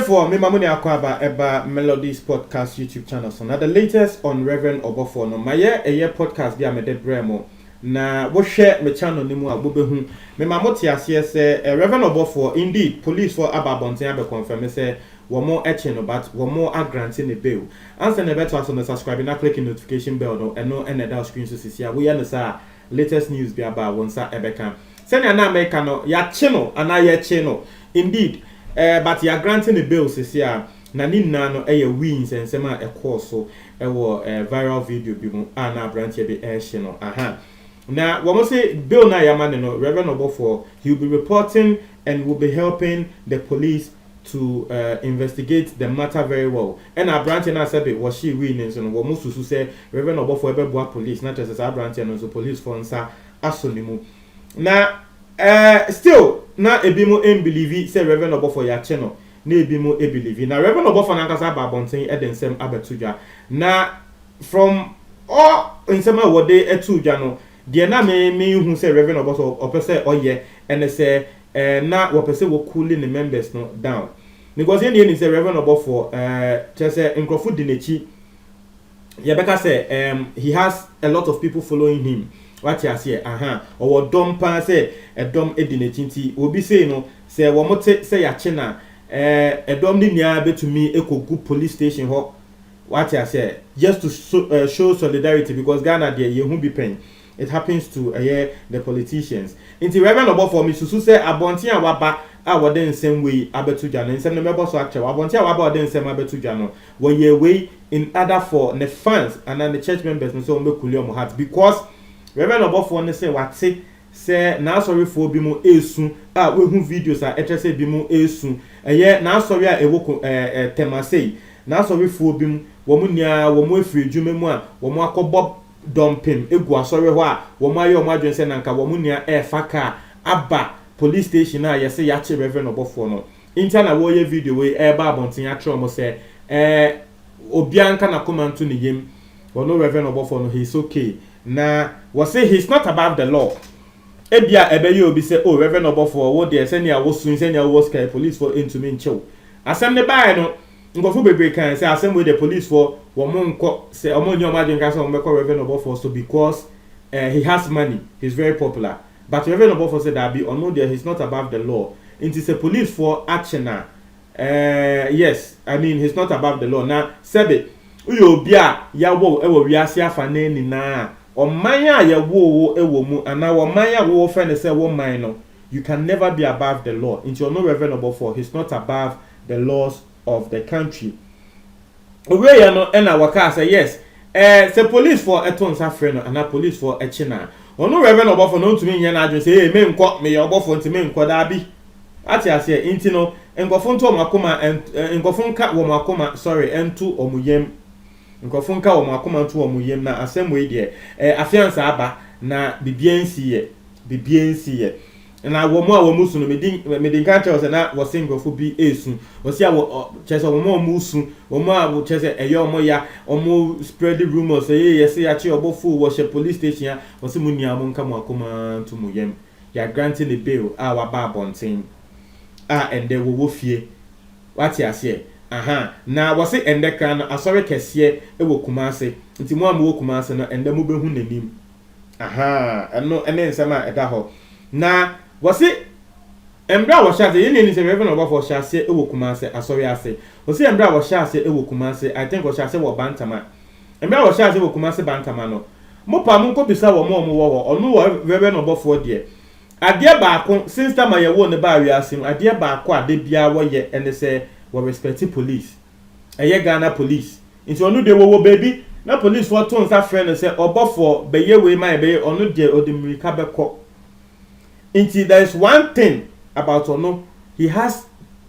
for me mamuni akwaba eba Melodies Podcast YouTube channel. So now the latest on Reverend Obofo no my year podcast bi amede bremo na wo share me channel ni mu abobehu me mamoti ase say Reverend Obofo indeed police for ababonten abe confirm say one more etching no but one more granting the bail answer ne better so subscribe na click notification bell no and no any that screen so see we ya say latest news bi about one sa ebeka send na America no ya chino ana ya chino indeed. But you are granting the bill says here na ni na no wins and sema a course so viral video bi mu na branch e be share no now we must say bill na yamane no Reverend Obofo he will be reporting and will be helping the police to investigate the matter very well and our branch na said it was she winning so we must to say Reverend Obofo ebe boa police not just as our branch and so police for nsa asonimu na still na ebimo believe say Reverend Obofo ya cheno na ebimo believe na Reverend Obofo na nkasa ba bonten edensem abetuja na from all nsema wode etuja no de na me hu say Reverend Obofo opese oye ene say na wopese wo cool the members no down because any say Reverend Obofo say nkrofu dinechi ye beka say he has a lot of people following him. What you say, or dom pa say a dom edinati, will be saying no, say one more say a china, a dom dinia be to me echo good police station hop. What you say, just to show solidarity because Ghana there you won't be paying. It happens to the politicians. Into Reverend Obofo me to say abontia waba our den same way abetuja and send the members so actually abontia waba den same abetuja no where ye way in order for the fans and then the church members and so make kulium heart because Reverend Obofo ne say what say na sorry for bi mu esu we hu videos a etre say bi mu esu na sorry a ewo tema say na sorry for bi mu wo mu nia wo mu afiri dwuma mu a wo mu akobo dumping egu asori ho a wo mu ayo mu adwen say nanka wo mu nia faka aba police station a yese ya che Reverend Obofo no interna wo ye video we ba abonten ya tro mo say obianka na komanto ne yem wo no Reverend Obofo no he's okay. Na we say he's not above the law. Ebia ebeye obi say oh Reverend Obofo wo dey say nia wo sun say nia wo sky police for into me nchew. Asem ne bae no ngofo bebre kan say asem with the police for wo mo nko say omo nyo ma dwen say wo meko Reverend Obofo so because he has money, he's very popular. But Reverend Obofo said that be no there he's not above the law. It is a police for action na. Yes, I mean he's not above the law. Now sebe uyo obi a ya wo ewo wiase afa na ni na Omanya ya wo ewo mu ana omanya wo friend say wo man no you can never be above the law into no Reverend Obofo he's not above the laws of the country owe ya no na waka say yes say police for eton sa friend no ana police for echina ono Reverend Obofo no ntumi nya na adwen say me nkọ me ya Obofo ntumi nkọ da bi ati ase inti no ngofo nto makoma ngofo nka wo makoma sorry entu omuyem nkofunka wo makoma nto wo muyem na asem we de afiansa aba na bibiensi ye na wo mu a wo musu no medin ka chawo se na wo singofo bi esu wo sia wo chese wo mu musu wo mu a wo chese eyo mo ya omo spread the rumors say yes ya chi Obofo wo she police station ya wo se mu nia mo nka mo akoma nto muyem ya granting the bail a wa ba bonten ende wo fie wati ase na wase endeka na asori kese ewo Kumase nti mo am wo Kumase no ende mo behu nanim eno ene nsema eda ho na wase embra wo shase yene ni se Reverend Obofo shase ewo Kumase asori ase wase embra wo shase ewo Kumase I think wo shase wo Bantama embra wo shase ewo Kumase Bantama no mo pa mo ko bisa wo mo wo onu wo Reverend Obofo de ade baako since time ye wo ne ba wi asim ade baako ade bia wo ye ene se we respect police Ghana police into onu de wo baby na police for ton sa friend say Obofo beye we my beye onu de odimrika beko into there is one thing about onu he has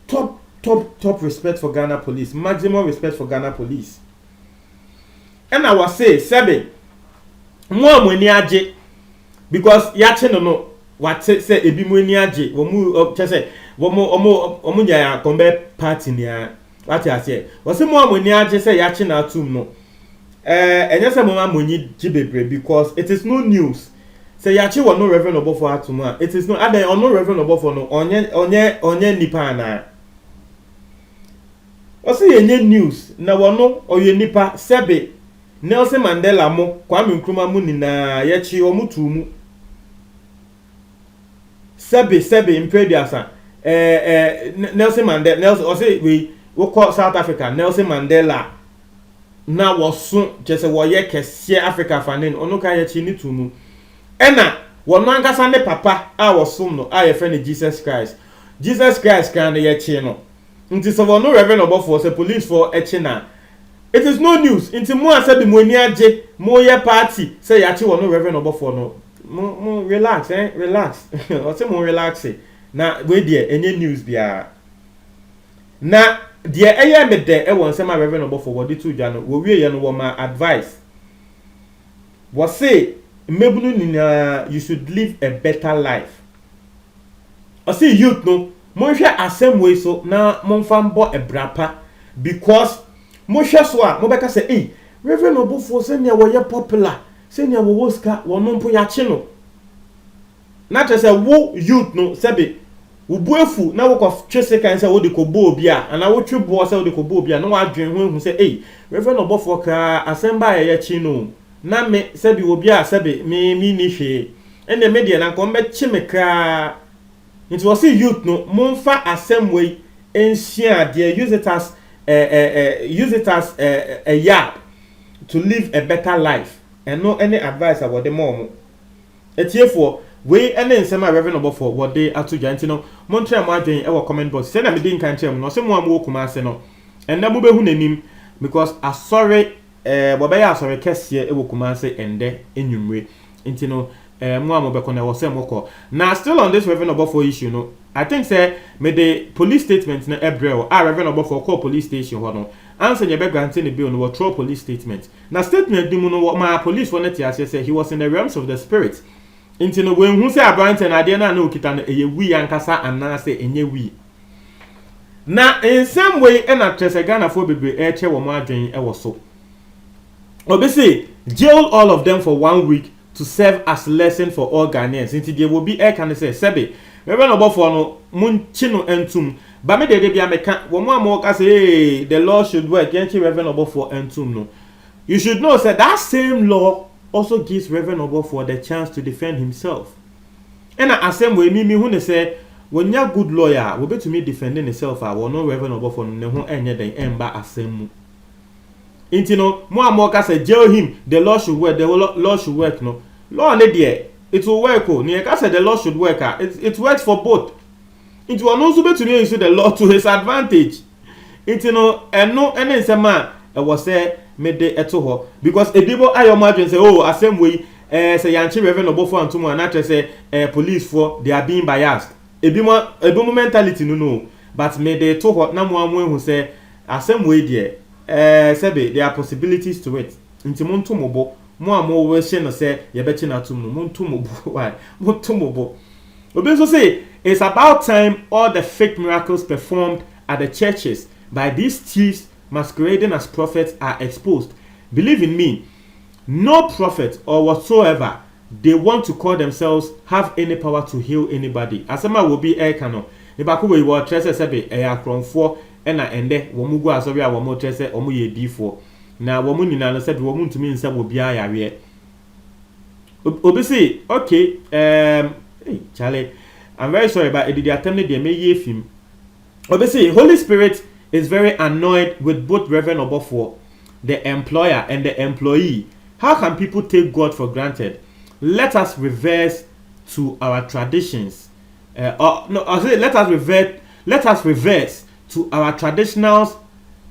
top respect for Ghana police, maximum respect for Ghana police. And I was say mo amoni age because ya che no what say ebi mo ni age wo mu say omo nya kombe party ni a what ya say wo say mo amoni age say ya che na atum no enye say mo amoni gibebre because it is no news say ya che wo no Reverend Obofo atum a it is no other on no Reverend Obofo no onye nipa na Ose yenye news na wono oye nipa sebe Nelson Mandela mo Kwame Nkrumah mu ni na yechi omutu mu sebe imprediasa Nelson Mandela Nelson ose we call South Africa Nelson Mandela na woso jese woye kese Africa fanen onu ka yechi ni tumu ena wono ankasa ne papa a wosom no a ye friend Jesus Christ kan yechi no nti so wono Reverend Obofo se police for echi na it is no news nti mo asabi mo ni age mo ye party say yachi wono Reverend Obofo no mo relax relax o say mo relax na we there enye news bia na de eye me de e won say ma Reverend Obofo wo di tu dwa no wo wie ye no wo ma advice wo say mebunu ni na you should live a better life o say youth no mo hwe asem we so na mo mfa mbo ebrapa because mo hwe so a mo beka say Reverend Obofo say ne wo ye popular say ne wo woska wo no mpo ya che no na tese wo youth no sebe wo buefu na wo ko twese kan say wo de ko bo obi a na wo twe bo say wo de ko bo obi a na wo adwen hu say Reverend Obofo ka asemba ya chi no na me sebe obi a sebe me ni hwe ene media na ko mbe chi me ka it was youth no monfa asem way enhia they use it as a yard to live a better life and no any advice about the mom etiefo we ene nsema Reverend Obofo what they atoja nti no montre am adwen e wo comment box say na me din kan chem no se mo am wo kuma ase no enda mo behu nanim because asori bobeya asori kese e wo kuma ase ende enwumre nti no mo am obeko na wo se moko na still on this Reverend Obofo issue no I think say me the police statement na Ebrel Reverend Obofo call police station ho no answer your grant in the bill no what throw police statement na statement di mu no my police for net say he was in the realms of the spirit into no when hu say abante na de na na okita no eye wi ankasa ana say enye wi na in some way na trese Ghana for bebre e che wo mo adwen e wo so obisi jail all of them for 1 week to serve as lesson for all Ghanaians into there will be air can say sebe Reverend Obofo no munchi no entum ba me de bia meka wo mo amoka say the law should work against Reverend Obofo entum no you should know say that same law also gives Reverend Obofo the chance to defend himself and asem we mi hu ne say when you good lawyer we be to me defending himself we no Reverend Obofo no ho enye den emba asem mu intino mo amoka say jail him the law should work no law ne there it will work ni e ka say the law should work it works for both it will also be to use the law to his advantage intino eno ene nsema e was say me de eto ho because edibo ayomadwen say asem we say yanchi Reverend Obofo antum na say police for they are being biased ebimo mentality no but me de to ho na mo amu say asem we there sebe there are possibilities to it nti monto mobo mo amo we hye no say ye bechi na tum no monto mobo why monto mobo obi so say it's about time all the fake miracles performed at the churches by these thieves masquerading as prophets are exposed. Believe in me, no prophet or whatsoever they want to call themselves have any power to heal anybody. Asema will be air cano. Ibako we will trese sebe akronfo ena ende womu go asori a womu trese omu ye difo. Na womu ni na sebe womu ntumi nsa wo bia yawe. Obisi okay hey Charlie, I'm very sorry but it did attempt they may ye film. Obisi Holy Spirit is very annoyed with both Reverend Obofo, the employer and the employee. How can people take God for granted? Let us reverse to our traditions. Let us reverse to our traditionals,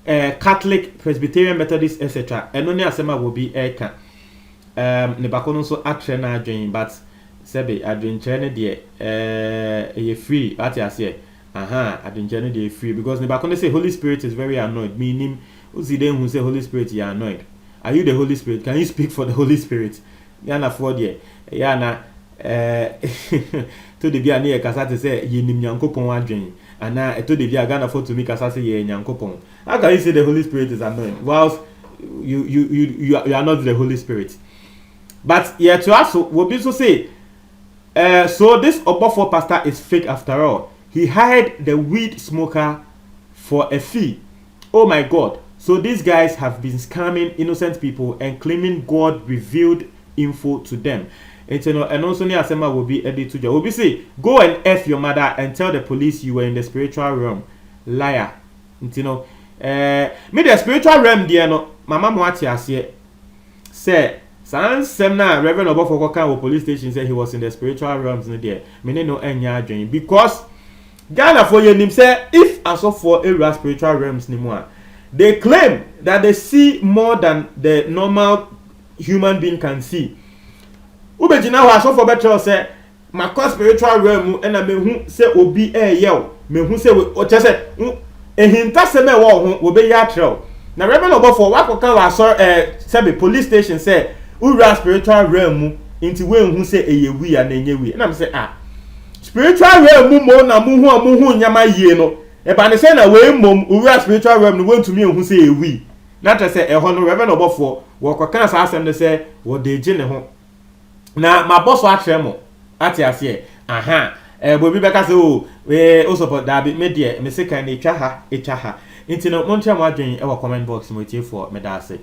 Catholic, Presbyterian, Methodist, etc. And only asema will be eka. Ne bakono so atre na adwen but sebe adwen chene de ye free ati ase. I didn't generally free because the back when they say Holy Spirit is very annoyed, meaning who's the who say Holy Spirit you are annoyed? Are you the Holy Spirit? Can you speak for the Holy Spirit? Yana for the yana to the bia near Casate say ye nim yankopon adwen and na to the bia Ghana for to me Casate ye yankopon. How can you say the Holy Spirit is annoyed? Whilst you are not the Holy Spirit. But yeah, to us will be so say so this Obofo pastor is fake after all. He hired the weed smoker for a fee Oh my God. So these guys have been scamming innocent people and claiming God revealed info to them. And also near Asema will be edited to you. Will be say, go and F your mother and tell the police you were in the spiritual realm. Liar. Me the spiritual realm there no. Mama Mwati Asye. Say, Semna Reverend Obofo Kokan police station said he was in the spiritual realms in there. Me no enya join because Ghana for you say if as of for area spiritual realms anymore. They claim that they see more than the normal human being can see. Ubejina ho aso for better say my spiritual realm and I mehu say obi yell mehu say o say ehinta se me wo ho be ya trel. Na Reverend Obofo wakoka wa so say police station say ura spiritual realm into we hu say eyewi ya na enyewi. Na me say spiritual realm mo na mu hu nyama yie no. Eba ne say na we mom ura spiritual realm no want to me hu say ewi. Na te say ho no Reverend Obofo wo koka sa asem de say wo de je ne ho. Na my boss wa tremo ati ase aha bobi beka say o support da be me de me se kan e twa ha nti no mo ntwa mo adwen e wo comment box mo tie for me da ase